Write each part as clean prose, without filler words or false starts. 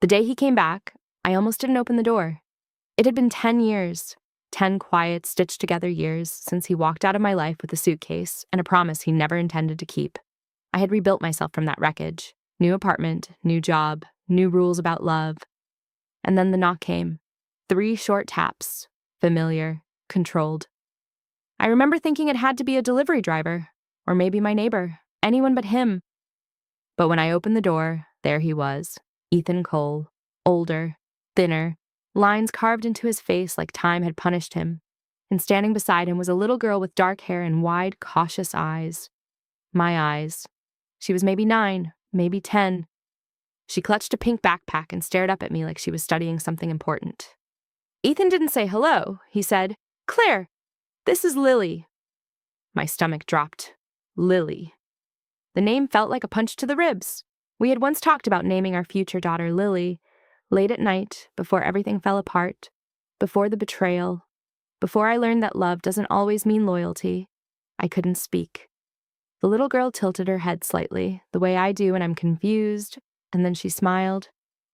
The day he came back, I almost didn't open the door. It had been 10 years, 10 quiet, stitched-together years since he walked out of my life with a suitcase and a promise he never intended to keep. I had rebuilt myself from that wreckage. New apartment, new job, new rules about love. And then the knock came. 3 short taps. Familiar, controlled. I remember thinking it had to be a delivery driver, or maybe my neighbor, anyone but him. But when I opened the door, there he was, Ethan Cole, older, thinner, lines carved into his face like time had punished him. And standing beside him was a little girl with dark hair and wide, cautious eyes. My eyes. She was maybe 9, maybe 10. She clutched a pink backpack and stared up at me like she was studying something important. Ethan didn't say hello. He said, "Claire, this is Lily." My stomach dropped. Lily. The name felt like a punch to the ribs. We had once talked about naming our future daughter Lily, late at night, before everything fell apart, before the betrayal, before I learned that love doesn't always mean loyalty. I couldn't speak. The little girl tilted her head slightly, the way I do when I'm confused, and then she smiled.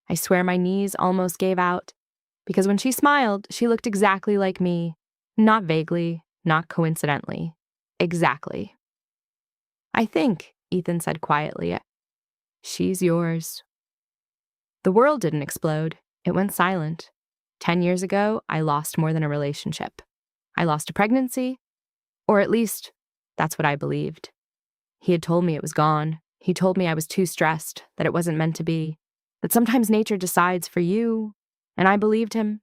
I swear my knees almost gave out, because when she smiled, she looked exactly like me. Not vaguely, not coincidentally. Exactly. "I think," Ethan said quietly, "she's yours." The world didn't explode. It went silent. 10 years ago, I lost more than a relationship. I lost a pregnancy, or at least, that's what I believed. He had told me it was gone. He told me I was too stressed, that it wasn't meant to be, that sometimes nature decides for you, and I believed him.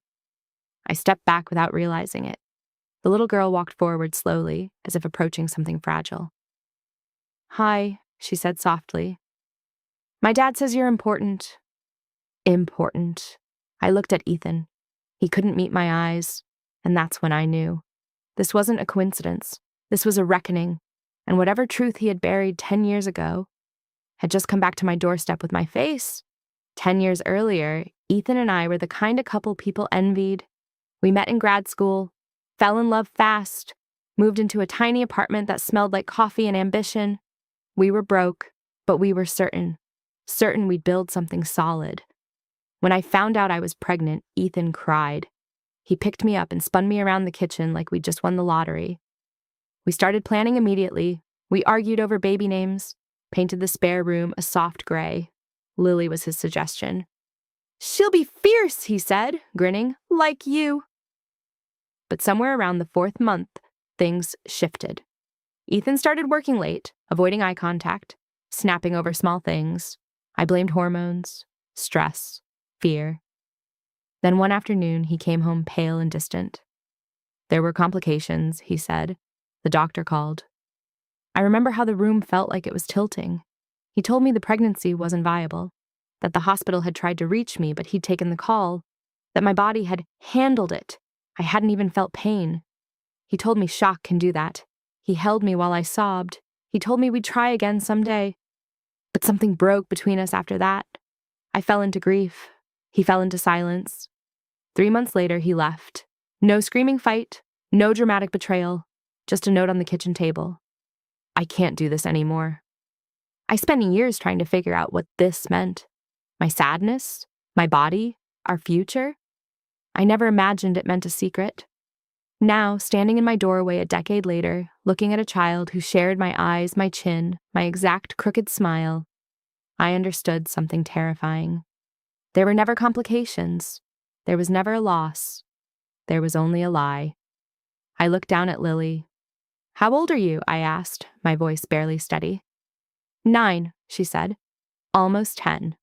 I stepped back without realizing it. The little girl walked forward slowly, as if approaching something fragile. "Hi," she said softly. "My dad says you're important." Important. I looked at Ethan. He couldn't meet my eyes, and that's when I knew. This wasn't a coincidence. This was a reckoning, and whatever truth he had buried 10 years ago had just come back to my doorstep with my face. 10 years earlier, Ethan and I were the kind of couple people envied. We met in grad school, fell in love fast, moved into a tiny apartment that smelled like coffee and ambition. We were broke, but we were certain we'd build something solid. When I found out I was pregnant, Ethan cried. He picked me up and spun me around the kitchen like we'd just won the lottery. We started planning immediately. We argued over baby names, painted the spare room a soft gray. Lily was his suggestion. "She'll be fierce," he said, grinning, "like you." But somewhere around the 4th month, things shifted. Ethan started working late, avoiding eye contact, snapping over small things. I blamed hormones, stress, fear. Then one afternoon, he came home pale and distant. "There were complications," he said. "The doctor called." I remember how the room felt like it was tilting. He told me the pregnancy wasn't viable, that the hospital had tried to reach me, but he'd taken the call, that my body had handled it. I hadn't even felt pain. He told me shock can do that. He held me while I sobbed. He told me we'd try again someday. But something broke between us after that. I fell into grief. He fell into silence. 3 months later, he left. No screaming fight, no dramatic betrayal, just a note on the kitchen table. "I can't do this anymore." I spent years trying to figure out what this meant. My sadness, my body, our future. I never imagined it meant a secret. Now, standing in my doorway a decade later, looking at a child who shared my eyes, my chin, my exact crooked smile, I understood something terrifying. There were never complications. There was never a loss. There was only a lie. I looked down at Lily. "How old are you?" I asked, my voice barely steady. "9, she said. "Almost 10.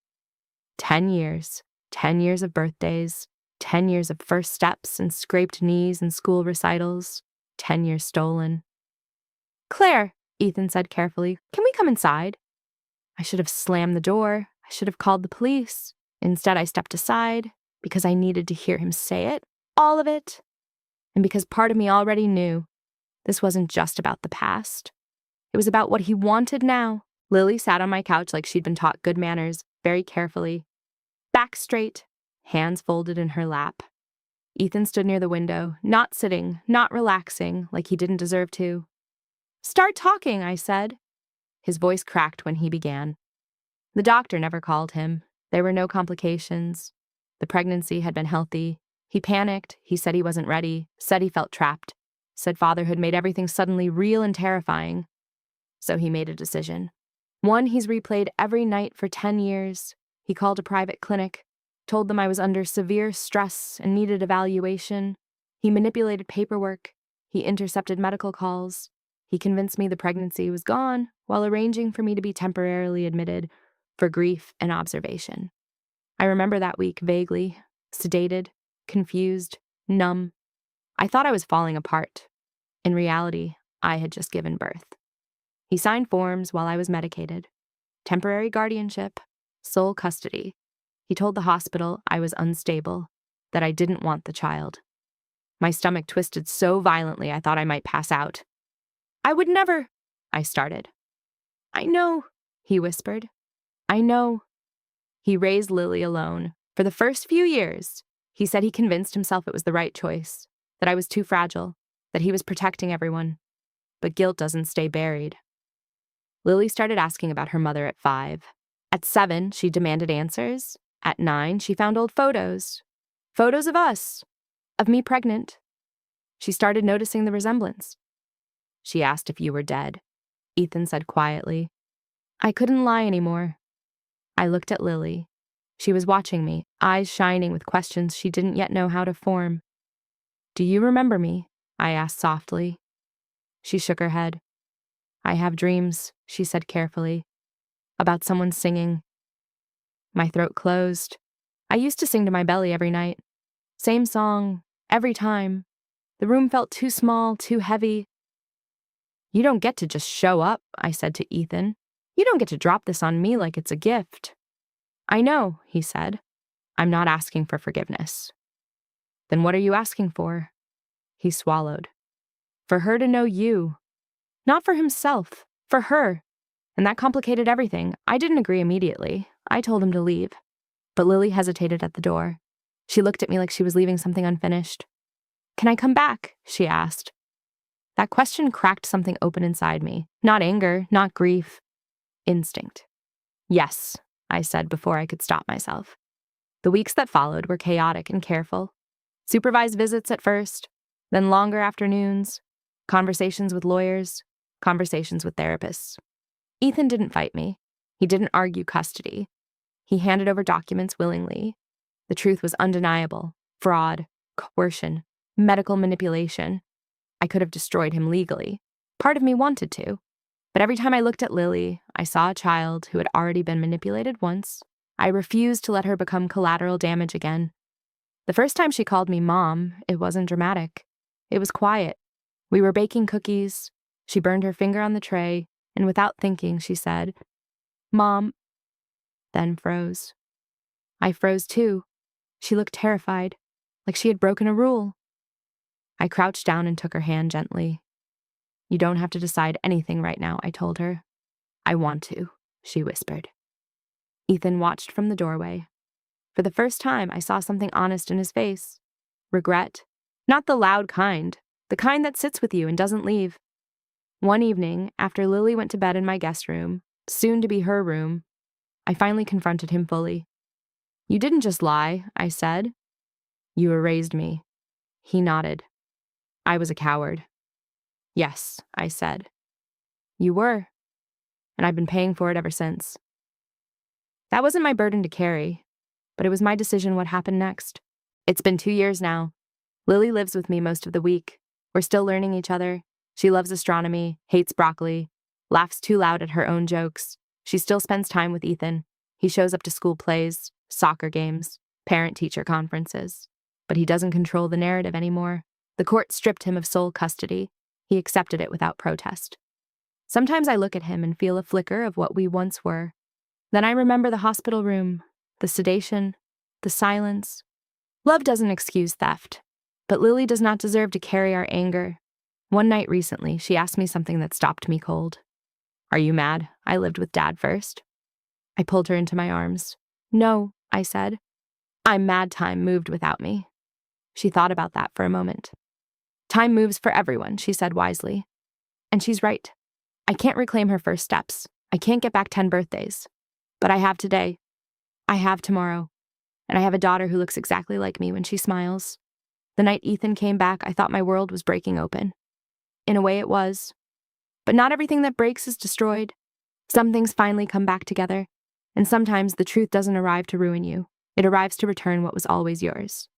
10 years. 10 years of birthdays. 10 years of first steps and scraped knees and school recitals. 10 years stolen." "Claire," Ethan said carefully, "can we come inside?" I should have slammed the door. I should have called the police. Instead, I stepped aside because I needed to hear him say it, all of it. And because part of me already knew this wasn't just about the past. It was about what he wanted now. Lily sat on my couch like she'd been taught good manners, very carefully. Back straight, hands folded in her lap. Ethan stood near the window, not sitting, not relaxing, like he didn't deserve to. "Start talking," I said. His voice cracked when he began. The doctor never called him. There were no complications. The pregnancy had been healthy. He panicked. He said he wasn't ready, said he felt trapped, said fatherhood made everything suddenly real and terrifying. So he made a decision. One he's replayed every night for 10 years. He called a private clinic, told them I was under severe stress and needed evaluation. He manipulated paperwork. He intercepted medical calls. He convinced me the pregnancy was gone while arranging for me to be temporarily admitted for grief and observation. I remember that week vaguely, sedated, confused, numb. I thought I was falling apart. In reality, I had just given birth. He signed forms while I was medicated. Temporary guardianship, sole custody. He told the hospital I was unstable, that I didn't want the child. My stomach twisted so violently I thought I might pass out. "I would never," I started. "I know," he whispered. "I know." He raised Lily alone. For the first few years, he said he convinced himself it was the right choice, that I was too fragile, that he was protecting everyone. But guilt doesn't stay buried. Lily started asking about her mother at 5. At 7, she demanded answers. At 9, she found old photos. Photos of us. Of me pregnant. She started noticing the resemblance. She asked if you were dead. Ethan said quietly. I couldn't lie anymore. I looked at Lily. She was watching me, eyes shining with questions she didn't yet know how to form. Do you remember me? I asked softly. She shook her head. I have dreams, she said carefully, about someone singing. My throat closed. I used to sing to my belly every night. Same song, every time. The room felt too small, too heavy. You don't get to just show up, I said to Ethan. You don't get to drop this on me like it's a gift. I know, he said. I'm not asking for forgiveness. Then what are you asking for? He swallowed. For her to know you. Not for himself, for her. And that complicated everything. I didn't agree immediately. I told him to leave. But Lily hesitated at the door. She looked at me like she was leaving something unfinished. Can I come back? She asked. That question cracked something open inside me. Not anger, not grief. Instinct. Yes, I said before I could stop myself. The weeks that followed were chaotic and careful. Supervised visits at first, then longer afternoons, conversations with lawyers, conversations with therapists. Ethan didn't fight me. He didn't argue custody. He handed over documents willingly. The truth was undeniable. Fraud, coercion, medical manipulation. I could have destroyed him legally. Part of me wanted to. But every time I looked at Lily, I saw a child who had already been manipulated once. I refused to let her become collateral damage again. The first time she called me Mom, it wasn't dramatic. It was quiet. We were baking cookies. She burned her finger on the tray, and without thinking, she said, Mom, then froze. I froze too. She looked terrified, like she had broken a rule. I crouched down and took her hand gently. You don't have to decide anything right now, I told her. I want to, she whispered. Ethan watched from the doorway. For the first time, I saw something honest in his face. Regret. Not the loud kind, the kind that sits with you and doesn't leave. One evening, after Lily went to bed in my guest room, soon to be her room, I finally confronted him fully. You didn't just lie, I said. You erased me. He nodded. I was a coward. Yes, I said. You were. And I've been paying for it ever since. That wasn't my burden to carry, but it was my decision what happened next. It's been 2 years now. Lily lives with me most of the week. We're still learning each other. She loves astronomy, hates broccoli, laughs too loud at her own jokes. She still spends time with Ethan. He shows up to school plays, soccer games, parent-teacher conferences. But he doesn't control the narrative anymore. The court stripped him of sole custody. He accepted it without protest. Sometimes I look at him and feel a flicker of what we once were. Then I remember the hospital room, the sedation, the silence. Love doesn't excuse theft, but Lily does not deserve to carry our anger. One night recently, she asked me something that stopped me cold. Are you mad I lived with Dad first? I pulled her into my arms. No, I said. I'm mad time moved without me. She thought about that for a moment. Time moves for everyone, she said wisely. And she's right. I can't reclaim her first steps. I can't get back 10 birthdays. But I have today. I have tomorrow, and I have a daughter who looks exactly like me when she smiles. The night Ethan came back, I thought my world was breaking open. In a way, it was. But not everything that breaks is destroyed. Some things finally come back together, and sometimes the truth doesn't arrive to ruin you. It arrives to return what was always yours.